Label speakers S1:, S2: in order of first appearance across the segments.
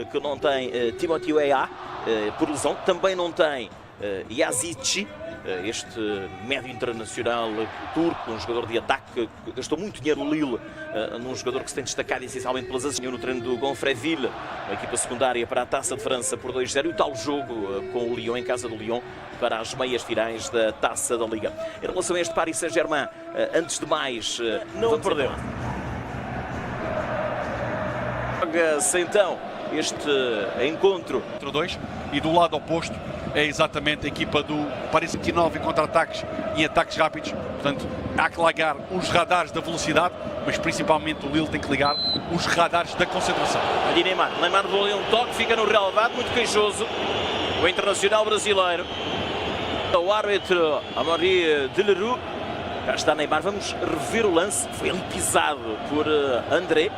S1: que não tem Timothy Weah por lesão, também não tem Yazici, este médio internacional turco, um jogador de ataque que gastou muito dinheiro o Lille, num jogador que se tem destacado essencialmente pelas assinhas no treino do Gonfreville, a equipa secundária para a Taça de França por 2-0, e o tal jogo com o Lyon, em casa do Lyon, para as meias finais da Taça da Liga. Em relação a este Paris Saint-Germain, antes de mais, não perdeu. Joga-se então este encontro.
S2: 2 e do lado oposto é exatamente a equipa do Paris 29 em contra-ataques e ataques rápidos. Portanto, há que ligar os radares da velocidade, mas principalmente o Lille tem que ligar os radares da concentração.
S1: Ali Neymar deu ali um toque, fica no relevado, muito queixoso, o internacional brasileiro. O árbitro Amaury Delerue. Já está Neymar, vamos rever o lance. Foi ali pisado por André,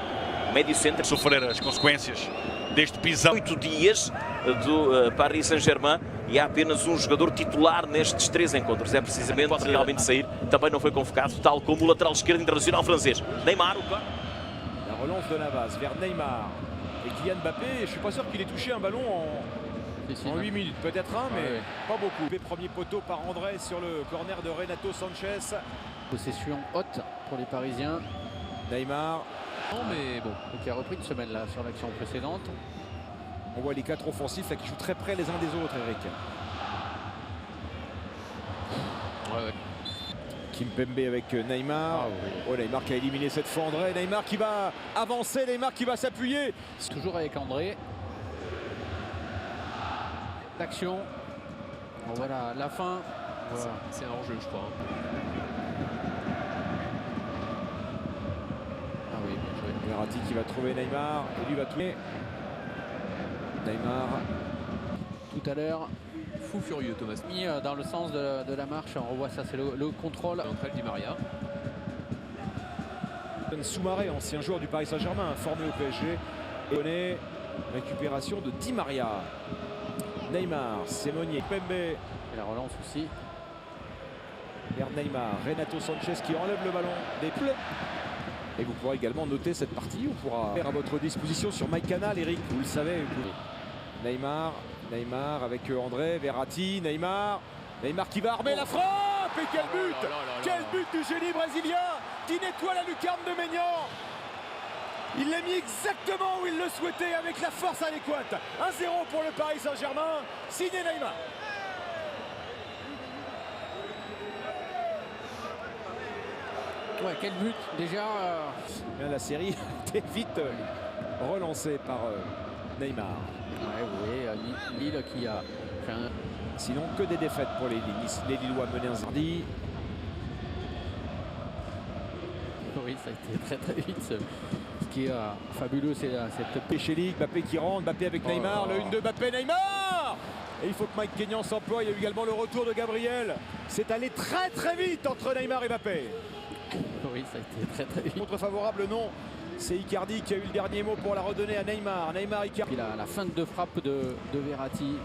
S1: médio centro.
S2: Sofrer as consequências deste pisão.
S1: 8 dias do Paris Saint-Germain e há apenas um jogador titular nestes 3 encontros. É precisamente pode realmente sair. Também não foi convocado, tal como o lateral esquerdo internacional francês. Neymar.
S3: La relance de Navas vers Neymar et Kylian Mbappé. Je suis pas sûr qu'il ait touché un ballon en 8 minutes. Peut-être un, mais pas beaucoup. Premier poteau par André sur le corner de Renato Sanchez.
S4: Possession haute pour les Parisiens.
S3: Neymar.
S4: Non mais bon, qui a repris une semaine là sur l'action précédente.
S3: On voit les 4 offensifs là qui jouent très près les uns des autres, Eric.
S4: Ouais.
S3: Kimpembe avec Neymar. Oh, Neymar qui a éliminé cette fois André. Neymar qui va avancer, Neymar qui va s'appuyer.
S4: Toujours avec André. L'action. Bon, voilà, la fin. Voilà.
S5: C'est un hors-jeu, je crois.
S4: Ah oui, bien joué.
S3: Verratti qui va trouver Neymar et lui va toucher. Neymar.
S4: Tout à l'heure,
S5: Fou furieux, Thomas.
S4: mis dans le sens de la marche. On revoit ça, c'est le contrôle.
S5: Entre Di Maria.
S3: Soumaré, ancien joueur du Paris Saint-Germain, formé au PSG. Et récupération de Di Maria. Neymar, Sémonier, Pembe.
S4: Et la relance aussi.
S3: Vers Neymar, Renato Sanchez qui enlève le ballon des plaies. Et vous pourrez également noter cette partie. On pourra faire à votre disposition sur MyCanal, Eric. Vous le savez. Neymar, Neymar avec André, Verratti, Neymar. Neymar qui va armer la frappe. Et quel but! Quel but du génie brésilien qui nettoie la lucarne de Maignan. Il l'a mis exactement où il le souhaitait avec la force adéquate. 1-0 pour le Paris Saint-Germain. Signé Neymar.
S4: Ouais, quel but déjà.
S3: La série était vite relancée par Neymar.
S4: Ouais, oui, Lille qui a fait un...
S3: Sinon que des défaites pour les Lillois menés en mardi.
S4: Oui, ça a été très très vite. Ce qui est fabuleux, c'est cette
S3: Péchélic, Mbappé qui rentre, Mbappé avec Neymar, le 1-2 Mbappé, Neymar. Et il faut que Mike Maignan s'emploie. Il y a eu également le retour de Gabriel. C'est allé très très vite entre Neymar et Mbappé.
S4: Oui, ça a été très très vite.
S3: Contre favorable, non. C'est Icardi qui a eu le dernier mot pour la redonner à Neymar. Neymar, Icardi.
S4: Puis la fin de frappe de Verratti.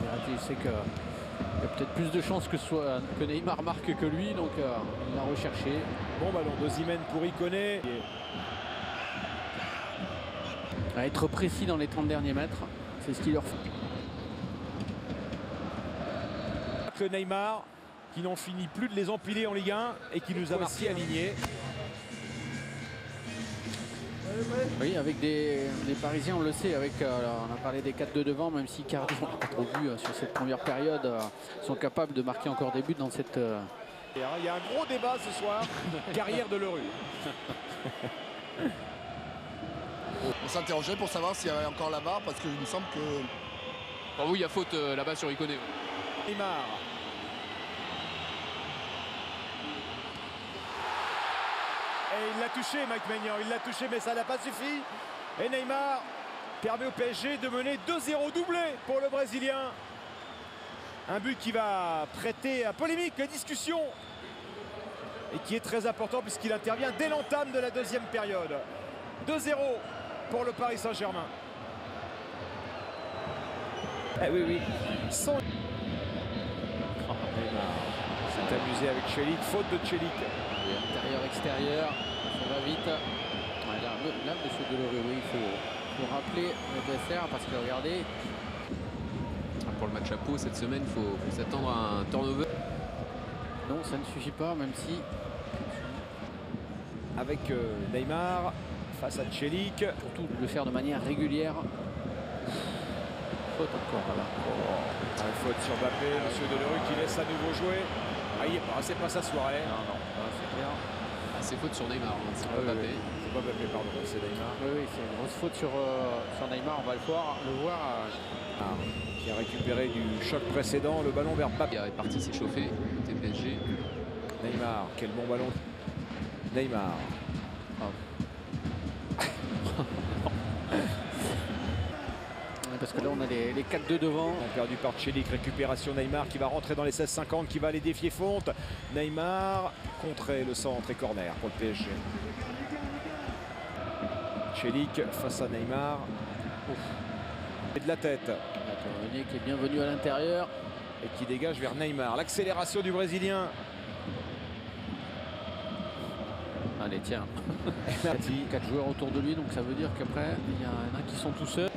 S4: Verratti, je sais qu'il y a peut-être plus de chances que Neymar marque que lui, donc il l'a recherché.
S3: Bon ballon d'Osimhen pour Iconé.
S4: À être précis dans les 30 derniers mètres, c'est ce qu'il leur faut.
S3: Que Neymar, qui n'en finit plus de les empiler en Ligue 1 et qui nous a aussi alignés.
S4: Oui, avec des Parisiens, on le sait, avec, on a parlé des 4 de devant, même si Icardi, on n'a pas trop vu sur cette première période, sont capables de marquer encore des buts dans cette...
S3: Il y a un gros débat ce soir, carrière de Leroux.
S6: On s'interrogeait pour savoir s'il y avait encore la barre, parce qu'il me semble que...
S5: Oh oui, il y a faute là-bas sur Iconé.
S3: Neymar. Et il l'a touché, Mike Maignan, il l'a touché, mais ça n'a pas suffi. Et Neymar permet au PSG de mener 2-0 doublé pour le Brésilien. Un but qui va prêter à polémique, à discussion. Et qui est très important puisqu'il intervient dès l'entame de la deuxième période. 2-0 pour le Paris Saint-Germain. Eh oui, oui. Sans... Neymar s'est amusé avec Celik, faute de Celik.
S4: Intérieur-extérieur, ça va vite. Ouais, là, monsieur Delerue, oui, il faut faut rappeler l'adversaire parce que regardez.
S5: Pour le match à Pau cette semaine, il faut s'attendre à un turnover.
S4: Non, ça ne suffit pas, même si.
S3: Avec Neymar face à Celik.
S4: Surtout de le faire de manière régulière. Faute encore, voilà.
S3: Faute sur Mbappé, monsieur Delerue qui laisse à nouveau jouer. Ah, il est pas, c'est pas sa soirée.
S4: Non, non, c'est clair.
S5: Ah, c'est faute sur Neymar, hein, c'est pas Mbappé.
S3: C'est pas Mbappé, pardon, c'est Neymar.
S4: Oui, c'est une grosse faute sur Neymar, on va le voir.
S3: Qui a récupéré du choc précédent, le ballon vers Mbappé.
S5: Il est parti s'échauffer, côté PSG.
S3: Neymar, quel bon ballon. Neymar.
S4: Parce que là on a les 4-2 devant.
S3: Perdu par Celik, récupération Neymar qui va rentrer dans les 16-50, qui va aller défier Fonte. Neymar, contré le centre et corner pour le PSG. Celik face à Neymar. Et de la tête.
S4: Tournier qui est bienvenu à l'intérieur.
S3: Et qui dégage vers Neymar. L'accélération du Brésilien.
S4: Allez, tiens. 4 joueurs autour de lui, donc ça veut dire qu'après, il y en a qui sont tout seuls.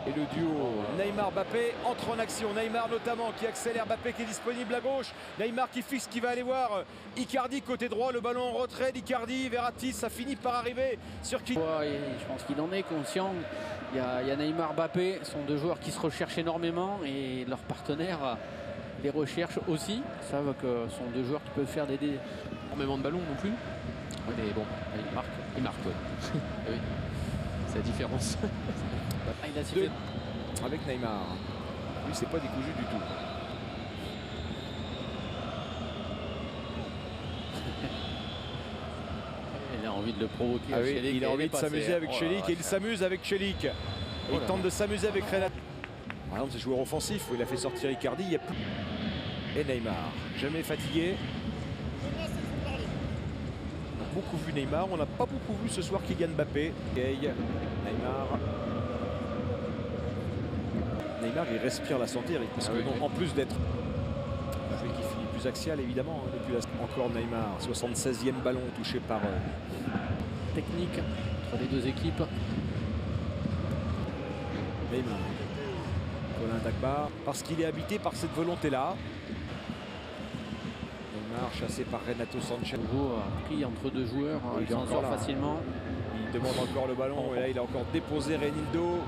S3: Et le duo Neymar-Mbappé entre en action. Neymar notamment qui accélère, Mbappé qui est disponible à gauche. Neymar qui fixe, qui va aller voir Icardi côté droit. Le ballon en retrait d'Icardi. Verratti, ça finit par arriver sur qui.
S4: Je pense qu'il en est conscient. Il y a Neymar-Mbappé, ce sont deux joueurs qui se recherchent énormément et leurs partenaires les recherchent aussi. Ils savent que ce sont deux joueurs qui peuvent faire des
S5: Énormément de ballons non plus. Mais bon,
S4: il marque.
S5: il marque, ouais. Oui. C'est la différence.
S4: Il a sifflé.
S3: Avec Neymar. Lui, c'est pas décousu du tout.
S4: Il a envie de le provoquer.
S3: Ah oui, il a envie de s'amuser avec Celik et il s'amuse avec Celik. Il tente de s'amuser avec Renato. Par exemple, ce joueur offensif où il a fait sortir Icardi, il n'y a plus. Et Neymar, jamais fatigué. On a beaucoup vu Neymar, on n'a pas beaucoup vu ce soir Kylian Mbappé. Neymar, il respire la santé, Eric, parce que en plus d'être un joueur qui finit plus axial, évidemment, hein, depuis encore Neymar, 76e ballon touché par
S4: technique entre les deux équipes.
S3: Neymar, Colin Dagba, parce qu'il est habité par cette volonté-là. Neymar chassé par Renato Sanchez.
S4: Pris entre deux joueurs, il s'en sort facilement.
S3: Il demande encore le ballon et là il a encore déposé Reinildo.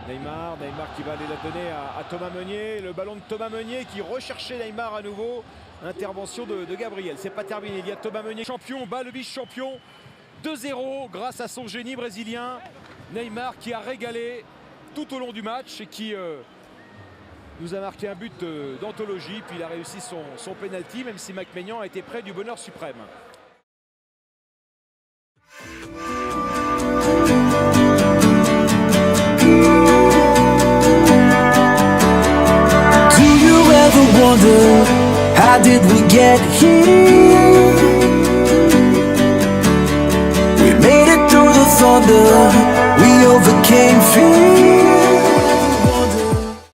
S3: Neymar qui va aller la donner à Thomas Meunier. Le ballon de Thomas Meunier qui recherchait Neymar à nouveau. Intervention de Gabriel. C'est pas terminé. Il y a Thomas Meunier, champion, bat le vice-champion. 2-0 grâce à son génie brésilien. Neymar qui a régalé tout au long du match et qui nous a marqué un but d'anthologie. Puis il a réussi son penalty, même si Mike Maignan a été près du bonheur suprême.
S7: Wonder, how did we get here? We made it through the thunder, we overcame fear.